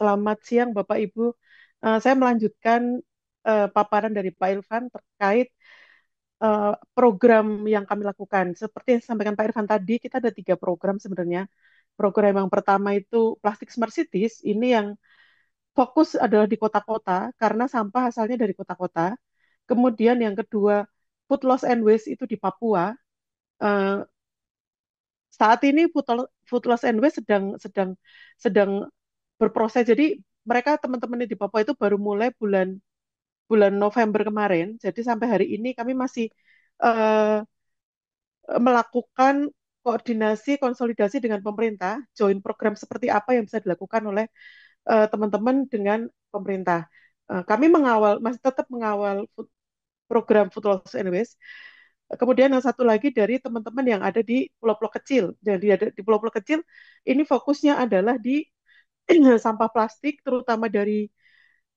Selamat siang, Bapak Ibu. Saya melanjutkan paparan dari Pak Irfan terkait program yang kami lakukan. Seperti yang disampaikan Pak Irfan tadi, kita ada 3 program sebenarnya. Program yang pertama itu Plastic Smart Cities, ini yang fokus adalah di kota-kota, karena sampah asalnya dari kota-kota. Kemudian yang kedua, Food Loss and Waste itu di Papua. Eh, saat ini Food Loss and Waste sedang berproses. Jadi mereka teman-teman di Papua itu baru mulai bulan bulan November kemarin. Jadi sampai hari ini kami masih eh, melakukan koordinasi konsolidasi dengan pemerintah, join program seperti apa yang bisa dilakukan oleh teman-teman dengan pemerintah. Kami masih tetap mengawal program Food Loss and Waste. Kemudian yang satu lagi dari teman-teman yang ada di pulau-pulau kecil. Jadi di pulau-pulau kecil ini fokusnya adalah di sampah plastik, terutama dari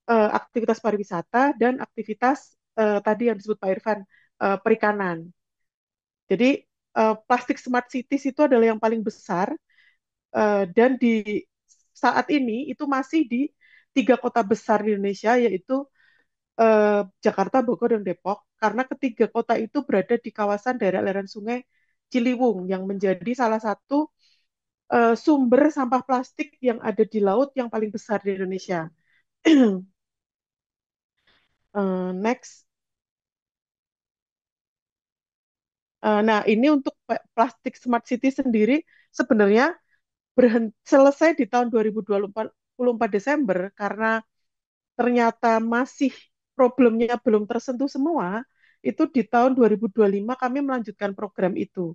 aktivitas pariwisata dan aktivitas tadi yang disebut Pak Irfan, perikanan. Jadi plastik smart cities itu adalah yang paling besar dan di saat ini itu masih di 3 kota besar di Indonesia, yaitu Jakarta, Bogor, dan Depok, karena ketiga kota itu berada di kawasan daerah aliran sungai Ciliwung yang menjadi salah satu sumber sampah plastik yang ada di laut yang paling besar di Indonesia. Next. Nah, ini untuk plastik smart city sendiri sebenarnya selesai di tahun 2024 Desember karena ternyata masih problemnya belum tersentuh semua. Itu di tahun 2025 kami melanjutkan program itu.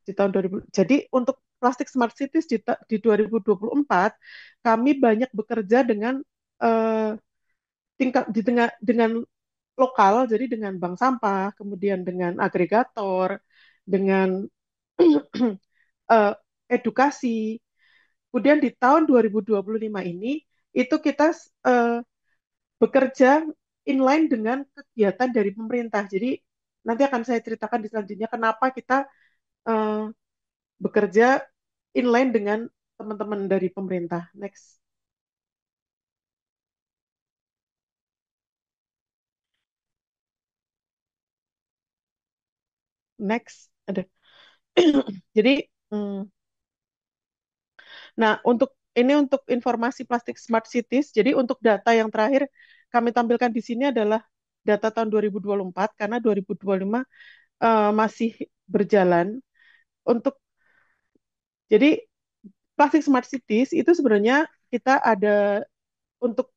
Di tahun 2000. Jadi untuk plastik smart cities di 2024 kami banyak bekerja dengan eh, tingkat dengan lokal, jadi dengan bank sampah, kemudian dengan agregator, dengan eh, edukasi. Kemudian di tahun 2025 ini itu kita eh, bekerja inline dengan kegiatan dari pemerintah. Jadi nanti akan saya ceritakan di selanjutnya kenapa kita eh, bekerja inline dengan teman-teman dari pemerintah. Next, next ada. Jadi, nah untuk informasi plastik smart cities. Jadi untuk data yang terakhir kami tampilkan di sini adalah data tahun 2024 karena 2025 masih berjalan. Untuk jadi plastik smart cities itu sebenarnya kita ada untuk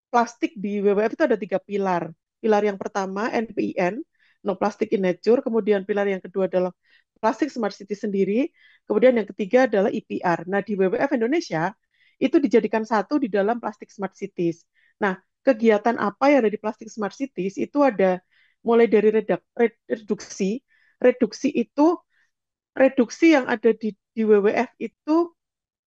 plastik di WWF itu ada 3 pilar. Pilar yang pertama NPIN, No Plastic in Nature. Kemudian pilar yang kedua adalah Plastik Smart City sendiri. Kemudian yang ketiga adalah IPR. Nah, di WWF Indonesia itu dijadikan satu di dalam Plastik Smart Cities. Nah, kegiatan apa yang ada di Plastik Smart Cities itu ada mulai dari reduksi. Reduksi itu reduksi yang ada di WWF itu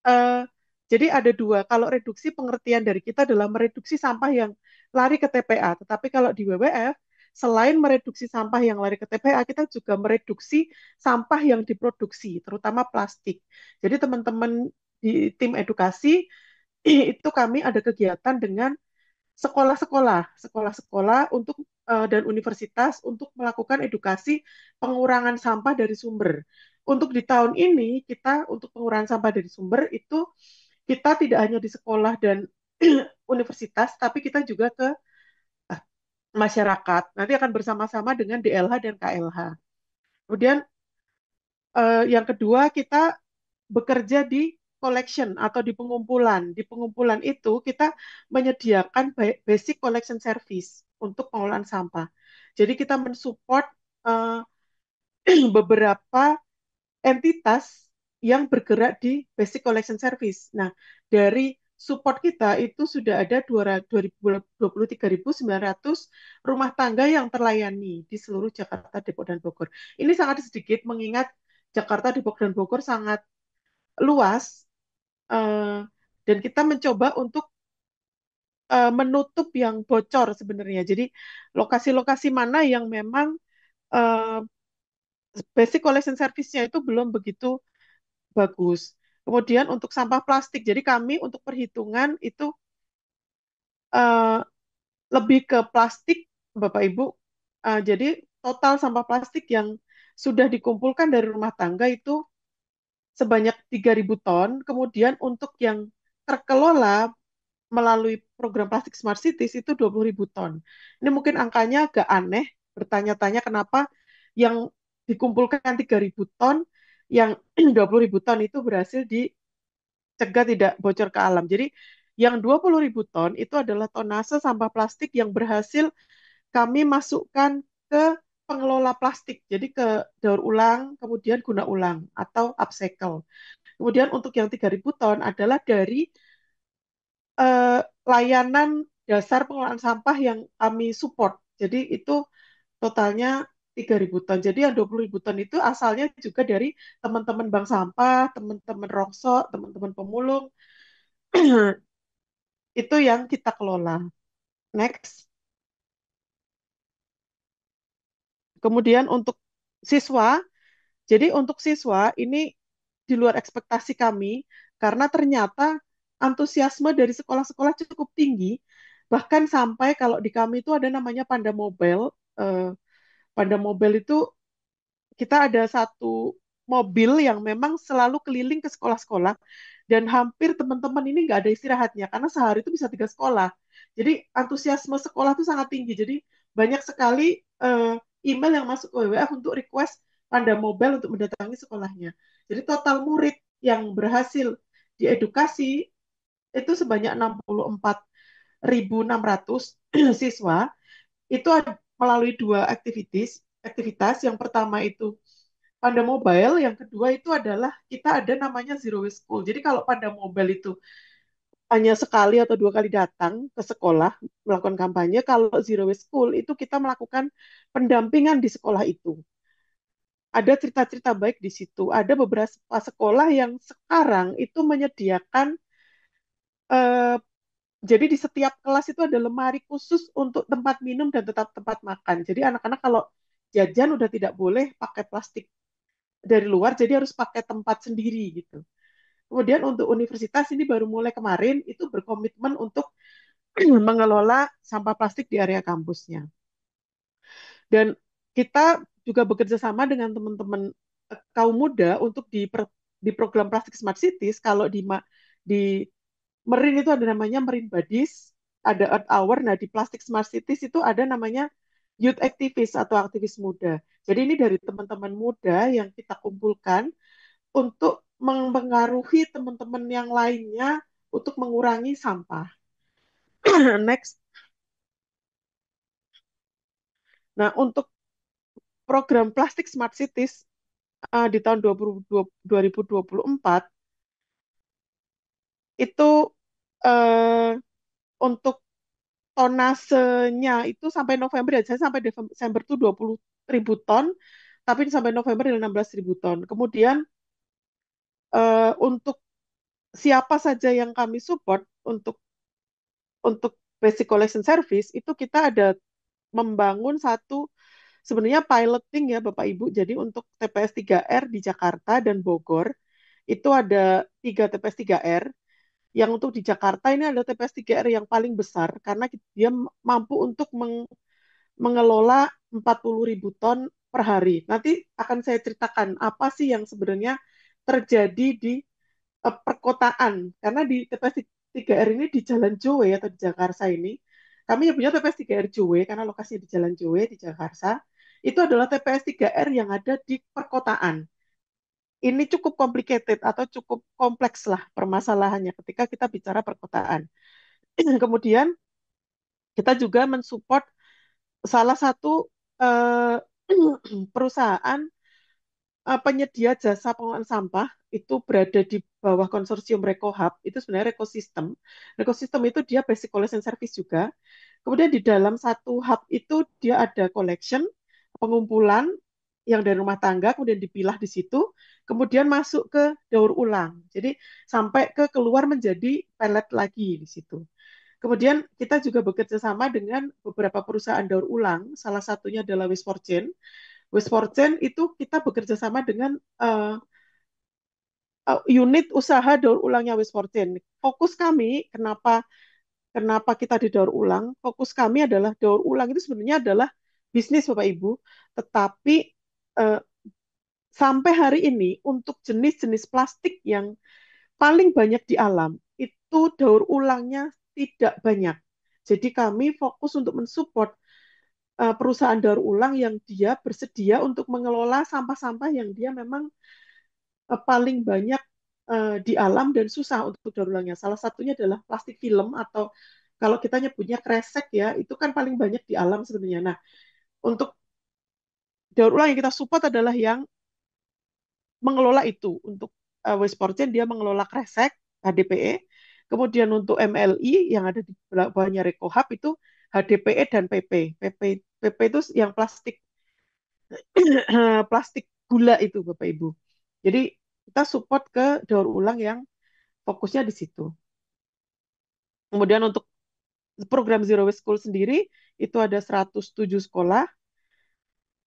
eh, jadi ada dua. Kalau reduksi pengertian dari kita adalah mereduksi sampah yang lari ke TPA. Tetapi kalau di WWF, selain mereduksi sampah yang lari ke TPA, kita juga mereduksi sampah yang diproduksi, terutama plastik. Jadi teman-teman di tim edukasi itu kami ada kegiatan dengan sekolah-sekolah untuk dan universitas untuk melakukan edukasi pengurangan sampah dari sumber. Untuk di tahun ini kita untuk pengurangan sampah dari sumber itu kita tidak hanya di sekolah dan universitas, tapi kita juga ke masyarakat. Nanti akan bersama-sama dengan DLH dan KLH. Kemudian yang kedua kita bekerja di collection atau di pengumpulan. Di pengumpulan itu kita menyediakan basic collection service untuk pengolahan sampah. Jadi kita mensupport uh, beberapa entitas yang bergerak di basic collection service. Nah, dari support kita itu sudah ada 23.900 rumah tangga yang terlayani di seluruh Jakarta, Depok, dan Bogor. Ini sangat sedikit mengingat Jakarta, Depok, dan Bogor sangat luas eh, dan kita mencoba untuk menutup yang bocor sebenarnya. Jadi lokasi-lokasi mana yang memang eh, basic collection service-nya itu belum begitu bagus. Kemudian untuk sampah plastik, jadi kami untuk perhitungan itu eh, lebih ke plastik, Bapak Ibu. Jadi total sampah plastik yang sudah dikumpulkan dari rumah tangga itu sebanyak 3.000 ton. Kemudian untuk yang terkelola melalui program Plastik Smart Cities itu 20.000 ton. Ini mungkin angkanya agak aneh, bertanya-tanya kenapa yang dikumpulkan 3.000 ton, yang 20.000 ton itu berhasil dicegah tidak bocor ke alam. Jadi yang 20.000 ton itu adalah tonase sampah plastik yang berhasil kami masukkan ke pengelola plastik, jadi ke daur ulang, kemudian guna ulang atau upcycle. Kemudian untuk yang 3.000 ton adalah dari eh, layanan dasar pengelolaan sampah yang kami support. Jadi itu totalnya 3.000 ton. Jadi yang 20.000 ton itu asalnya juga dari teman-teman bank sampah, teman-teman rongsok, teman-teman pemulung. Itu yang kita kelola. Next. Kemudian untuk siswa, jadi untuk siswa ini di luar ekspektasi kami karena ternyata antusiasme dari sekolah-sekolah cukup tinggi. Bahkan sampai kalau di kami itu ada namanya Panda Mobile. Eh, Panda Mobile itu kita ada satu mobil yang memang selalu keliling ke sekolah-sekolah dan hampir teman-teman ini nggak ada istirahatnya karena sehari itu bisa 3 sekolah. Jadi antusiasme sekolah itu sangat tinggi. Jadi banyak sekali email yang masuk ke WWF untuk request Panda Mobile untuk mendatangi sekolahnya. Jadi total murid yang berhasil diedukasi itu sebanyak 64.600 siswa. Itu melalui dua aktivitas. Yang pertama itu Panda Mobile, yang kedua itu adalah kita ada namanya Zero Waste School. Jadi kalau Panda Mobile itu hanya sekali atau 2 kali datang ke sekolah melakukan kampanye, kalau Zero Waste School itu kita melakukan pendampingan di sekolah itu. Ada cerita-cerita baik di situ. Ada beberapa sekolah yang sekarang itu menyediakan eh, jadi di setiap kelas itu ada lemari khusus untuk tempat minum dan tetap tempat makan. Jadi anak-anak kalau jajan udah tidak boleh pakai plastik dari luar, jadi harus pakai tempat sendiri gitu. Kemudian untuk universitas ini baru mulai kemarin itu berkomitmen untuk mengelola sampah plastik di area kampusnya. Dan kita juga bekerja sama dengan teman-teman kaum muda untuk di program Plastik Smart Cities. Kalau di Merin itu ada namanya Merin Badis, ada Earth Hour. Nah, di Plastik Smart Cities itu ada namanya Youth Activist atau aktivis muda. Jadi ini dari teman-teman muda yang kita kumpulkan untuk mempengaruhi teman-teman yang lainnya untuk mengurangi sampah. Next. Nah, untuk program Plastik Smart Cities di tahun 2024 itu uh, untuk tonasenya itu sampai November ya, saya sampai Desember itu 20.000 ton, tapi sampai November 16.000 ton. Kemudian untuk siapa saja yang kami support untuk basic collection service itu kita ada membangun satu sebenarnya piloting ya Bapak Ibu. Jadi untuk TPS 3R di Jakarta dan Bogor itu ada 3 TPS 3R. Yang untuk di Jakarta ini adalah TPS 3R yang paling besar karena dia mampu untuk mengelola 40.000 ton per hari. Nanti akan saya ceritakan apa sih yang sebenarnya terjadi di perkotaan. Karena di TPS 3R ini di Jalan Jowe atau di Jakarta ini, kami yang punya TPS 3R Jowe karena lokasinya di Jalan Jowe di Jakarta, itu adalah TPS 3R yang ada di perkotaan. Ini cukup complicated atau cukup kompleks lah permasalahannya ketika kita bicara perkotaan. Kemudian kita juga mensupport salah satu eh, perusahaan penyedia jasa pengelolaan sampah itu berada di bawah konsorsium RecoHub, itu sebenarnya Rekosistem. Rekosistem itu dia basic collection service juga. Kemudian di dalam satu hub itu dia ada collection, pengumpulan yang dari rumah tangga, kemudian dipilah di situ, kemudian masuk ke daur ulang. Jadi sampai ke keluar menjadi pellet lagi di situ. Kemudian kita juga bekerja sama dengan beberapa perusahaan daur ulang, salah satunya adalah Waste for Change. Waste for Change itu kita bekerja sama dengan unit usaha daur ulangnya Waste for Change. Fokus kami, kenapa kenapa kita di daur ulang? Fokus kami adalah daur ulang itu sebenarnya adalah bisnis Bapak Ibu, tetapi eh, sampai hari ini untuk jenis-jenis plastik yang paling banyak di alam itu daur ulangnya tidak banyak. Jadi kami fokus untuk mensupport perusahaan daur ulang yang dia bersedia untuk mengelola sampah-sampah yang dia memang paling banyak di alam dan susah untuk daur ulangnya. Salah satunya adalah plastik film atau kalau kita nyebutnya kresek ya, itu kan paling banyak di alam sebenarnya. Nah, untuk daur ulang yang kita support adalah yang mengelola itu. Untuk Waste for Change dia mengelola kresek, HDPE. Kemudian untuk MLI yang ada di bawahnya Rekohab itu HDPE dan PP. PP itu yang plastik plastik gula itu Bapak Ibu. Jadi kita support ke daur ulang yang fokusnya di situ. Kemudian untuk program Zero Waste School sendiri itu ada 107 sekolah,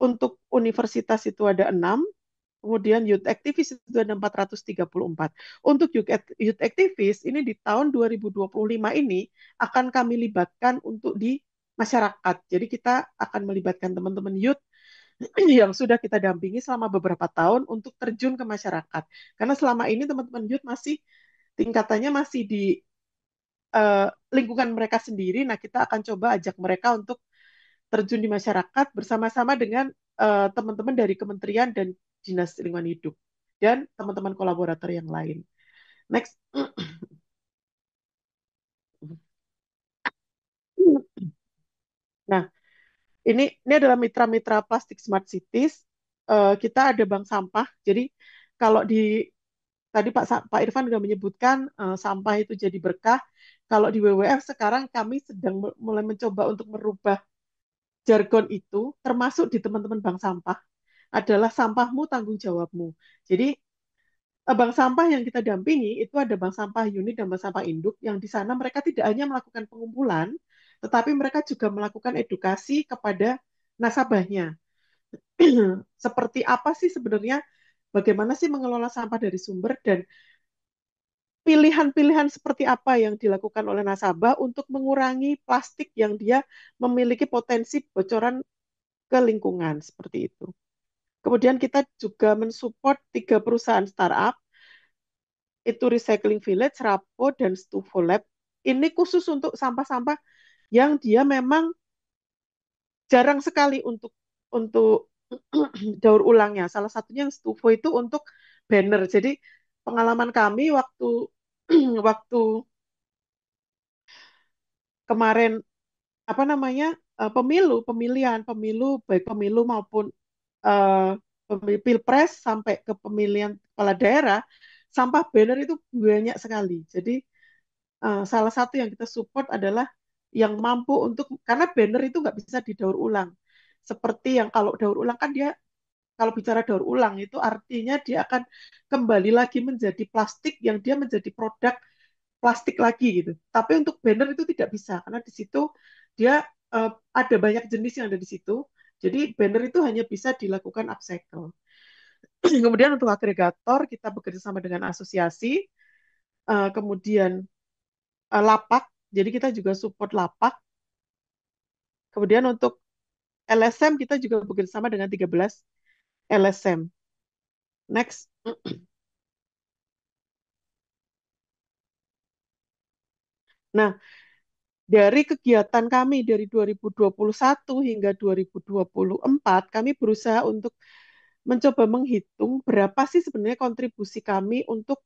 untuk universitas itu ada 6, kemudian youth activist itu ada 434. Untuk youth activist ini di tahun 2025 ini akan kami libatkan untuk di masyarakat. Jadi kita akan melibatkan teman-teman youth yang sudah kita dampingi selama beberapa tahun untuk terjun ke masyarakat. Karena selama ini teman-teman youth masih tingkatannya masih di uh, lingkungan mereka sendiri. Nah, kita akan coba ajak mereka untuk terjun di masyarakat bersama-sama dengan teman-teman dari kementerian dan dinas lingkungan hidup dan teman-teman kolaborator yang lain. Next. Nah, ini adalah mitra-mitra plastik Smart Cities. Kita ada bank sampah. Jadi kalau di tadi Pak Irfan sudah menyebutkan sampah itu jadi berkah. Kalau di WWF sekarang kami sedang mulai mencoba untuk merubah jargon itu, termasuk di teman-teman bank sampah, adalah sampahmu tanggung jawabmu. Jadi bank sampah yang kita dampingi itu ada bank sampah unit dan bank sampah induk yang di sana mereka tidak hanya melakukan pengumpulan, tetapi mereka juga melakukan edukasi kepada nasabahnya. Seperti apa sih sebenarnya, bagaimana sih mengelola sampah dari sumber dan pilihan-pilihan seperti apa yang dilakukan oleh nasabah untuk mengurangi plastik yang dia memiliki potensi bocoran ke lingkungan seperti itu. Kemudian kita juga mensupport 3 perusahaan startup, itu Recycling Village, Rapo, dan Stufo Lab. Ini khusus untuk sampah-sampah yang dia memang jarang sekali untuk daur ulangnya. Salah satunya yang Stufo itu untuk banner. Jadi pengalaman kami waktu waktu kemarin apa namanya pemilu baik pemilu maupun pilpres sampai ke pemilihan kepala daerah, sampah banner itu banyak sekali. Jadi salah satu yang kita support adalah yang mampu untuk, karena banner itu nggak bisa didaur ulang. Seperti yang kalau daur ulang kan dia, kalau bicara daur ulang itu artinya dia akan kembali lagi menjadi plastik yang dia menjadi produk plastik lagi gitu. Tapi untuk banner itu tidak bisa karena di situ dia ada banyak jenis yang ada di situ. Jadi banner itu hanya bisa dilakukan upcycle. Kemudian untuk agregator kita bekerja sama dengan asosiasi, kemudian lapak. Jadi kita juga support lapak. Kemudian untuk LSM kita juga bekerja sama dengan 13 LSM. Next. Nah, dari kegiatan kami dari 2021 hingga 2024, kami berusaha untuk mencoba menghitung berapa sih sebenarnya kontribusi kami untuk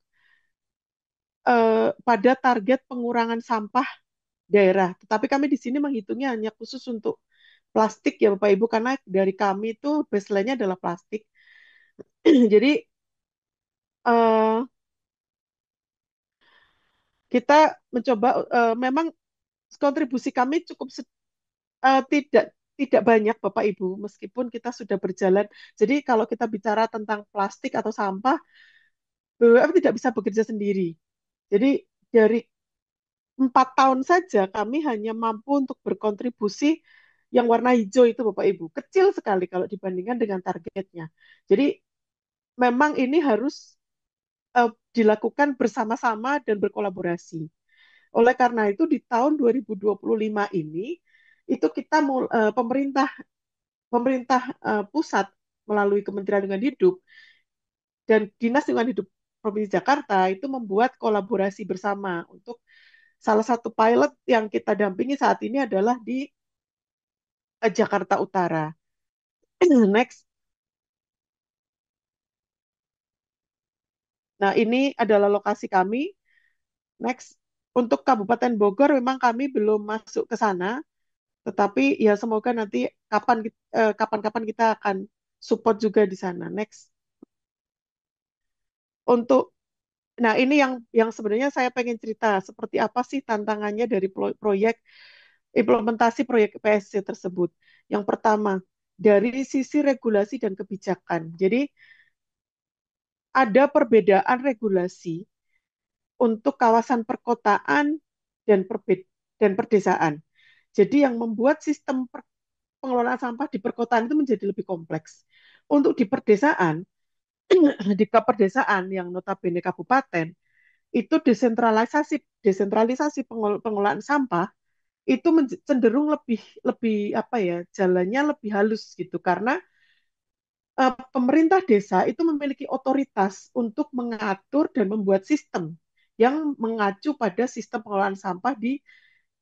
pada target pengurangan sampah daerah. Tetapi kami di sini menghitungnya hanya khusus untuk plastik ya Bapak Ibu, karena dari kami itu baseline-nya adalah plastik. Jadi eh, kita mencoba, memang kontribusi kami cukup tidak tidak banyak Bapak Ibu, meskipun kita sudah berjalan. Jadi kalau kita bicara tentang plastik atau sampah, BWF tidak bisa bekerja sendiri. Jadi dari 4 tahun saja kami hanya mampu untuk berkontribusi yang warna hijau itu Bapak Ibu. Kecil sekali kalau dibandingkan dengan targetnya. Jadi memang ini harus dilakukan bersama-sama dan berkolaborasi. Oleh karena itu di tahun 2025 ini itu kita pemerintah pemerintah pusat melalui Kementerian Lingkungan Hidup dan Dinas Lingkungan Hidup Provinsi Jakarta itu membuat kolaborasi bersama untuk salah satu pilot yang kita dampingi saat ini adalah di Jakarta Utara. Next. Nah, ini adalah lokasi kami. Next. Untuk Kabupaten Bogor memang kami belum masuk ke sana, tetapi ya semoga nanti kapan-kapan kita akan support juga di sana. Next. Untuk Nah, ini yang sebenarnya saya pengen cerita seperti apa sih tantangannya dari proyek implementasi proyek PSC tersebut. Yang pertama, dari sisi regulasi dan kebijakan. Jadi, ada perbedaan regulasi untuk kawasan perkotaan dan perdesaan. Jadi, yang membuat sistem pengelolaan sampah di perkotaan itu menjadi lebih kompleks. Untuk di perdesaan, di keperdesaan yang notabene kabupaten, itu desentralisasi desentralisasi pengelolaan sampah itu cenderung lebih lebih apa ya jalannya lebih halus gitu karena pemerintah desa itu memiliki otoritas untuk mengatur dan membuat sistem yang mengacu pada sistem pengelolaan sampah di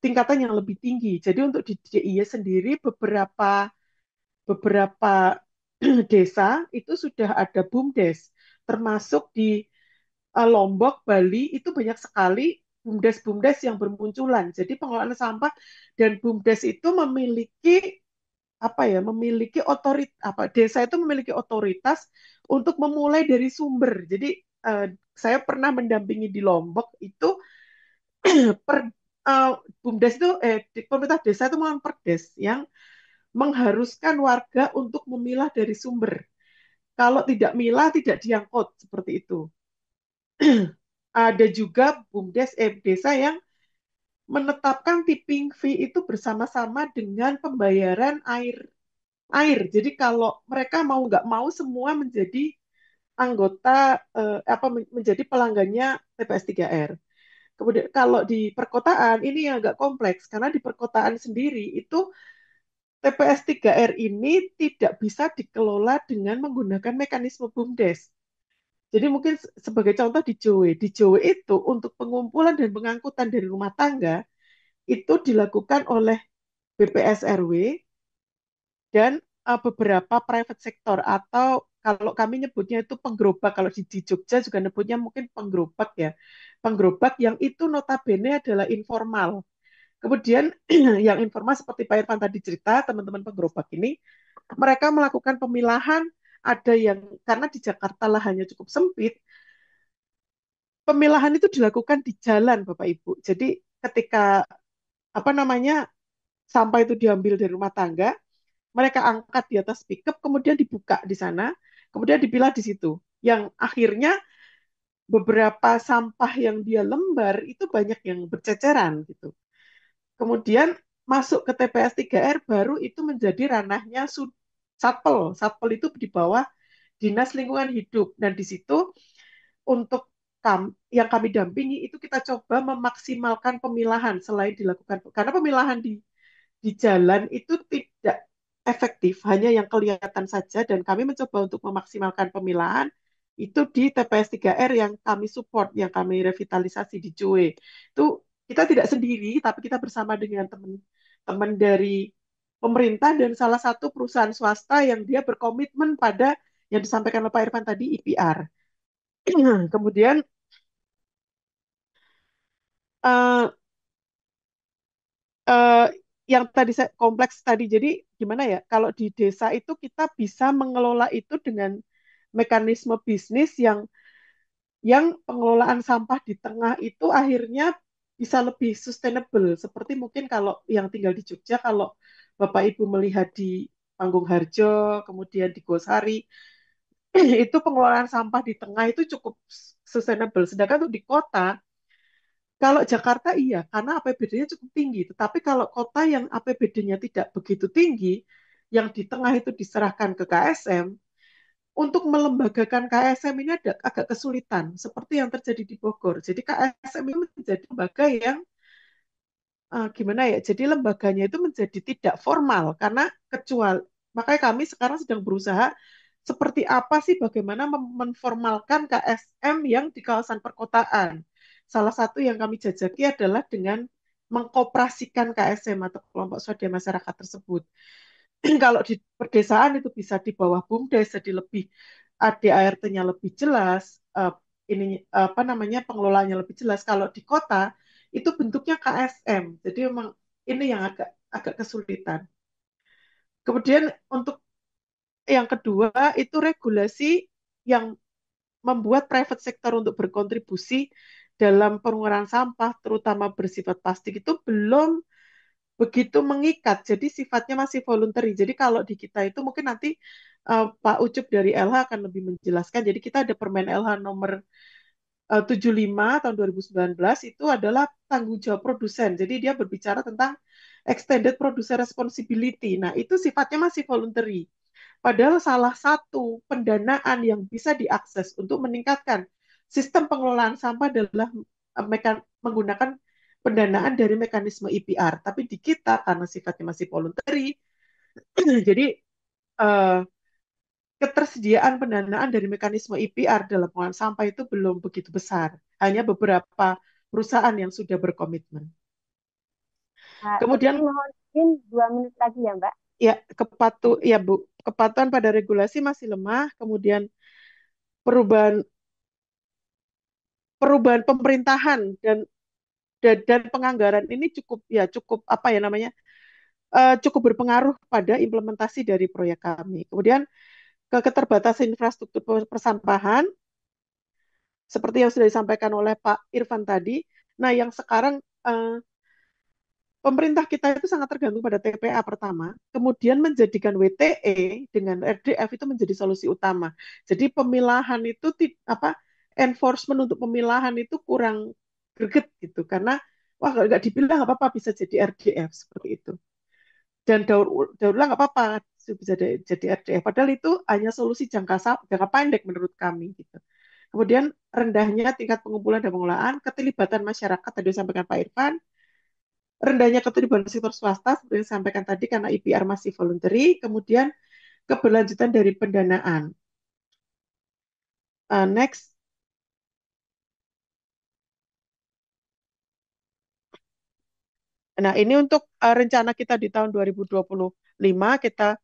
tingkatan yang lebih tinggi. Jadi untuk di DIY sendiri beberapa beberapa desa itu sudah ada BUMDes, termasuk di Lombok, Bali itu banyak sekali BUMDes-BUMDes yang bermunculan. Jadi pengelolaan sampah dan BUMDes itu memiliki apa ya, memiliki otoritas apa desa itu memiliki otoritas untuk memulai dari sumber. Jadi saya pernah mendampingi di Lombok itu per BUMDes itu di pemerintah desa itu mengeluarkan perdes yang mengharuskan warga untuk memilah dari sumber. Kalau tidak milah tidak diangkut seperti itu. Ada juga BUMDes desa yang menetapkan tipping fee itu bersama-sama dengan pembayaran air. Jadi kalau mereka mau nggak mau semua menjadi anggota apa menjadi pelanggannya TPS 3R. Kemudian kalau di perkotaan ini yang agak kompleks karena di perkotaan sendiri itu TPS 3R ini tidak bisa dikelola dengan menggunakan mekanisme BUMDes. Jadi mungkin sebagai contoh di Jowe itu untuk pengumpulan dan pengangkutan dari rumah tangga itu dilakukan oleh BPS RW dan beberapa private sector atau kalau kami nyebutnya itu penggerobak, kalau di Jogja juga nyebutnya mungkin penggerobak ya. Penggerobak yang itu notabene adalah informal. Kemudian yang informal seperti Pak Irfan tadi cerita, teman-teman penggerobak ini, mereka melakukan pemilahan, ada yang, karena di Jakarta lahannya cukup sempit, pemilahan itu dilakukan di jalan Bapak Ibu. Jadi ketika apa namanya sampah itu diambil dari rumah tangga, mereka angkat di atas pickup, kemudian dibuka di sana, kemudian dipilah di situ. Yang akhirnya beberapa sampah yang dia lembar itu banyak yang berceceran gitu. Kemudian masuk ke TPS 3R baru itu menjadi ranahnya Satpel. Satpel itu di bawah Dinas Lingkungan Hidup. Dan di situ untuk yang kami dampingi itu kita coba memaksimalkan pemilahan selain dilakukan karena pemilahan di jalan itu tidak efektif, hanya yang kelihatan saja dan kami mencoba untuk memaksimalkan pemilahan itu di TPS 3R yang kami support, yang kami revitalisasi di Joe. Itu kita tidak sendiri, tapi kita bersama dengan teman-teman dari pemerintah dan salah satu perusahaan swasta yang dia berkomitmen pada yang disampaikan oleh Pak Irfan tadi IPR. Kemudian uh, uh, yang tadi saya kompleks tadi, jadi gimana ya? Kalau di desa itu kita bisa mengelola itu dengan mekanisme bisnis yang pengelolaan sampah di tengah itu akhirnya bisa lebih sustainable. Seperti mungkin kalau yang tinggal di Jogja, kalau Bapak Ibu melihat di Panggung Harjo, kemudian di Gosari, itu pengelolaan sampah di tengah itu cukup sustainable. Sedangkan untuk di kota, kalau Jakarta iya, karena APBD-nya cukup tinggi. Tetapi kalau kota yang APBD-nya tidak begitu tinggi, yang di tengah itu diserahkan ke KSM, untuk melembagakan KSM ini ada agak kesulitan, seperti yang terjadi di Bogor. Jadi KSM ini menjadi lembaga yang gimana ya? Jadi lembaganya itu menjadi tidak formal karena kecuali makanya kami sekarang sedang berusaha seperti apa sih bagaimana menformalkan KSM yang di kawasan perkotaan. Salah satu yang kami jajaki adalah dengan mengkoperasikan KSM atau kelompok swadaya masyarakat tersebut. Kalau di pedesaan itu bisa di bawah BUMDes, jadi lebih ADART-nya lebih jelas, ini apa namanya pengelolaannya lebih jelas. Kalau di kota itu bentuknya KSM, jadi memang ini yang agak agak kesulitan. Kemudian untuk yang kedua itu regulasi yang membuat private sector untuk berkontribusi dalam pengurangan sampah, terutama bersifat plastik itu belum begitu mengikat. Jadi sifatnya masih voluntary. Jadi kalau di kita itu mungkin nanti Pak Ucup dari LH akan lebih menjelaskan. Jadi kita ada Permen LH nomor 75 tahun 2019 itu adalah tanggung jawab produsen. Jadi dia berbicara tentang extended producer responsibility. Nah, itu sifatnya masih voluntary. Padahal salah satu pendanaan yang bisa diakses untuk meningkatkan sistem pengelolaan sampah adalah menggunakan pendanaan dari mekanisme IPR. Tapi di kita karena sifatnya masih voluntary, jadi eh, ketersediaan pendanaan dari mekanisme IPR dalam pengelolaan sampah itu belum begitu besar. Hanya beberapa perusahaan yang sudah berkomitmen. Nah, tapi Kemudian mohon izin 2 menit lagi ya, Mbak. ya ya Bu, kepatuhan pada regulasi masih lemah, kemudian perubahan perubahan pemerintahan dan penganggaran ini cukup apa ya namanya cukup berpengaruh pada implementasi dari proyek kami. Kemudian keterbatasan infrastruktur persampahan seperti yang sudah disampaikan oleh Pak Irfan tadi. Nah, yang sekarang pemerintah kita itu sangat tergantung pada TPA pertama, kemudian menjadikan WTE dengan RDF itu menjadi solusi utama. Jadi pemilahan itu apa enforcement untuk pemilahan itu kurang greget gitu karena wah nggak dibilang nggak apa-apa bisa jadi RDF seperti itu. Dan daur ulang nggak apa-apa bisa jadi RDF. Padahal itu hanya solusi jangka pendek menurut kami gitu. Kemudian rendahnya tingkat pengumpulan dan pengelolaan, keterlibatan masyarakat tadi disampaikan Pak Irfan, rendahnya keterlibatan sektor swasta seperti yang disampaikan tadi karena IPR masih voluntary, kemudian keberlanjutan dari pendanaan. Next, nah ini untuk rencana kita di tahun 2025 kita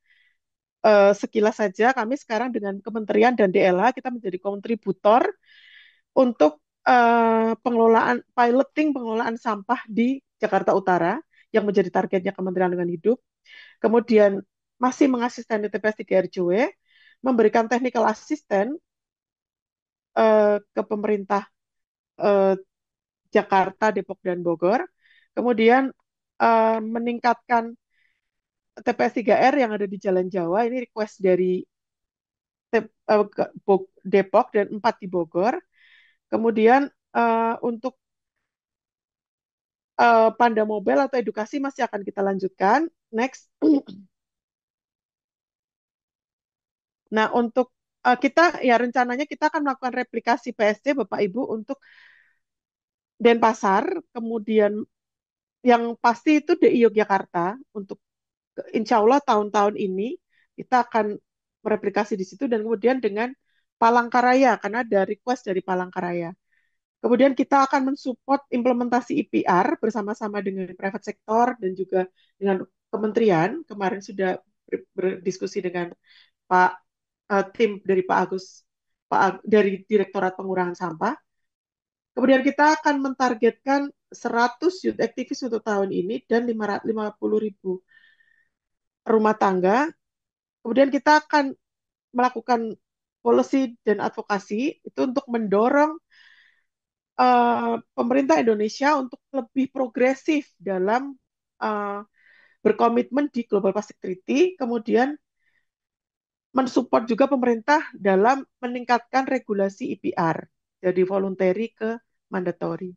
sekilas saja kami sekarang dengan Kementerian dan DLH kita menjadi kontributor untuk pengelolaan piloting pengelolaan sampah di Jakarta Utara yang menjadi targetnya Kementerian Lingkungan Hidup. Kemudian masih mengasisten TPS 3 RJW, memberikan technical assistant ke pemerintah eh, Jakarta, Depok, dan Bogor. Kemudian meningkatkan TPS 3R yang ada di Jalan Jawa. Ini request dari Depok dan 4 di Bogor. Kemudian untuk Panda Mobile atau edukasi masih akan kita lanjutkan. Next. Nah, untuk kita ya rencananya kita akan melakukan replikasi PSC Bapak Ibu untuk Denpasar, kemudian yang pasti itu DI Yogyakarta untuk insya Allah tahun-tahun ini kita akan mereplikasi di situ dan kemudian dengan Palangkaraya karena ada request dari Palangkaraya. Kemudian kita akan mensupport implementasi IPR bersama-sama dengan private sector dan juga dengan kementerian. Kemarin sudah berdiskusi dengan Pak tim dari Pak Agus dari Direktorat Pengurangan Sampah. Kemudian kita akan mentargetkan 100 youth activist untuk tahun ini dan 50.000 rumah tangga. Kemudian kita akan melakukan policy dan advokasi itu untuk mendorong pemerintah Indonesia untuk lebih progresif dalam uh, berkomitmen di Global Plastic Treaty, kemudian mensupport juga pemerintah dalam meningkatkan regulasi IPR, jadi voluntary ke mandatory.